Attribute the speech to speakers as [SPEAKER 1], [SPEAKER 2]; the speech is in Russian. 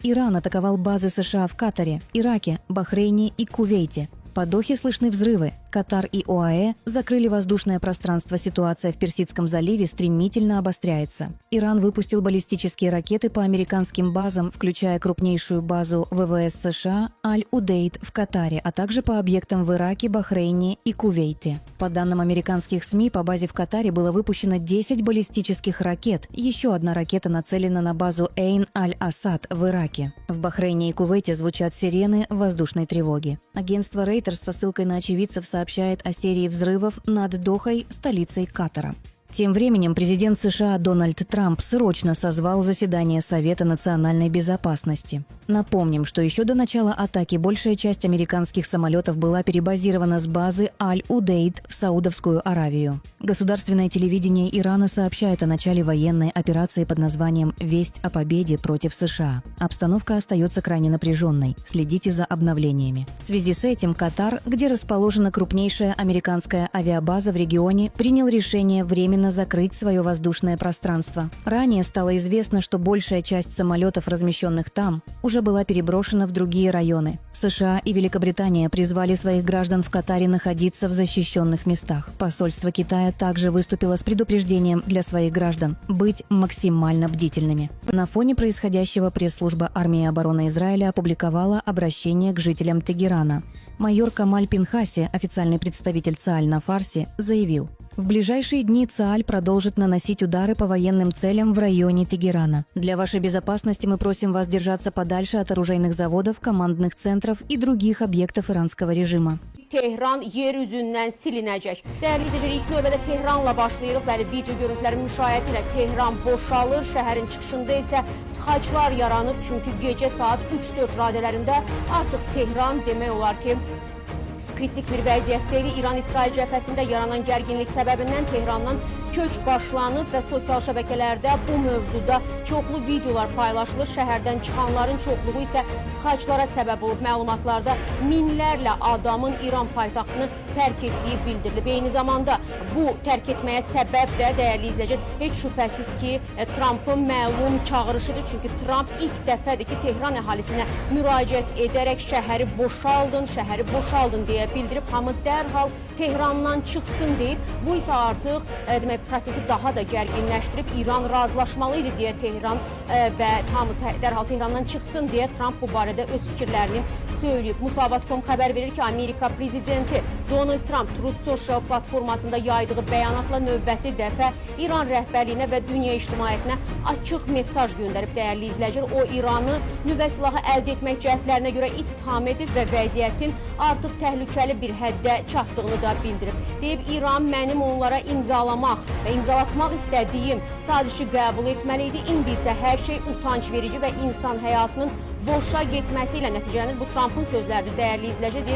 [SPEAKER 1] Иран атаковал базы США в Катаре, Ираке, Бахрейне и Кувейте. По Дохе слышны взрывы. Катар и ОАЭ закрыли воздушное пространство. Ситуация в Персидском заливе стремительно обостряется. Иран выпустил баллистические ракеты по американским базам, включая крупнейшую базу ВВС США Аль-Удейд в Катаре, а также по объектам в Ираке, Бахрейне и Кувейте. По данным американских СМИ, по базе в Катаре было выпущено 10 баллистических ракет. Еще одна ракета нацелена на базу Эйн Аль-Асад в Ираке. В Бахрейне и Кувейте звучат сирены воздушной тревоги. Агентство Reuters со ссылкой на очевидцев сообщает о серии взрывов над Дохой, столицей Катара. Тем временем президент США Дональд Трамп срочно созвал заседание Совета национальной безопасности. Напомним, что еще до начала атаки большая часть американских самолетов была перебазирована с базы Аль-Удейд в Саудовскую Аравию. Государственное телевидение Ирана сообщает о начале военной операции под названием «Весть о победе против США». Обстановка остается крайне напряженной. Следите за обновлениями. В связи с этим Катар, где расположена крупнейшая американская авиабаза в регионе, принял решение временно закрыть свое воздушное пространство. Ранее стало известно, что большая часть самолетов, размещенных там, уже была переброшена в другие районы. США и Великобритания призвали своих граждан в Катаре находиться в защищенных местах. Посольство Китая также выступило с предупреждением для своих граждан быть максимально бдительными. На фоне происходящего пресс-служба армии обороны Израиля опубликовала обращение к жителям Тегерана. Майор Камаль Пинхаси, официальный представитель ЦААЛЬ на Фарсе, заявил: в ближайшие дни ЦААЛЬ продолжит наносить удары по военным целям в районе Тегерана. Для вашей безопасности мы просим вас держаться подальше от оружейных заводов, командных центров и других объектов иранского режима.
[SPEAKER 2] Tehran yer üzündən silinəcək. Dəyərli izləyicilər, ilk növbədə Tehranla başlayırıq. Bəli, video görüntüləri müşahidə ilə Tehran boşalır. Şəhərin çıxışında isə tıxaclar yaranıb. Çünki gecə saat 3-4 radələrində artıq Tehran demək olar ki, kritik bir vəziyyətdəydi. İran-İsrail cəbhəsində yaranan gərginlik səbəbindən Tehrandan köç başlanıb və sosial şəbəkələrdə bu mövzuda çoxlu videolar paylaşılır. Şəhərdən çıxanların çoxluğu isə tıxaclara səbəb olub. Məlumatlarda minlərlə adamın İran paytaxtını tərk etdiyi bildirilib. Eyni zamanda bu tərk etməyə səbəb də, dəyərli izləyicilər, heç şübhəsiz ki, Trumpın məlum çağırışıdır. Çünki Trump ilk dəfədir ki, Tehran əhalisinə müraciət edərək şəhəri boşaldın deyə bildirib. Hamı dərhal Tehrandan çıxsın deyib. Bu isə artıq demək, prosesi daha da gərginləşdirib. İran razılaşmalıydı deyə Tehran və hamı dərhal Tehrandan çıxsın deyə Trump bu barədə öz fikirlərini söyləyib. Musavat.com xəbər verir ki, Amerika prezidenti Donald Trump Truth Social platformasında yaydığı bəyanatla növbəti dəfə İran rəhbərliyinə və dünya ictimaiyyətinə açıq mesaj göndərib. Dəyərli izləyicilər, o İranı nüvə silahı əldə etmək cəhdlərinə görə ittiham edib və vəziyyətin artıq təhlükəli bir həddə çatdığını da bildirib. Deyib, İran mənim onlara imzalamaq və imzalatmaq istədiyim sadişi qəbul etməli idi. İndi isə hər şey utanç verici və insan həyatının boşa getməsi ilə nəticələnir. Bu Trumpın sözləridir, dəyərli izləyicilər.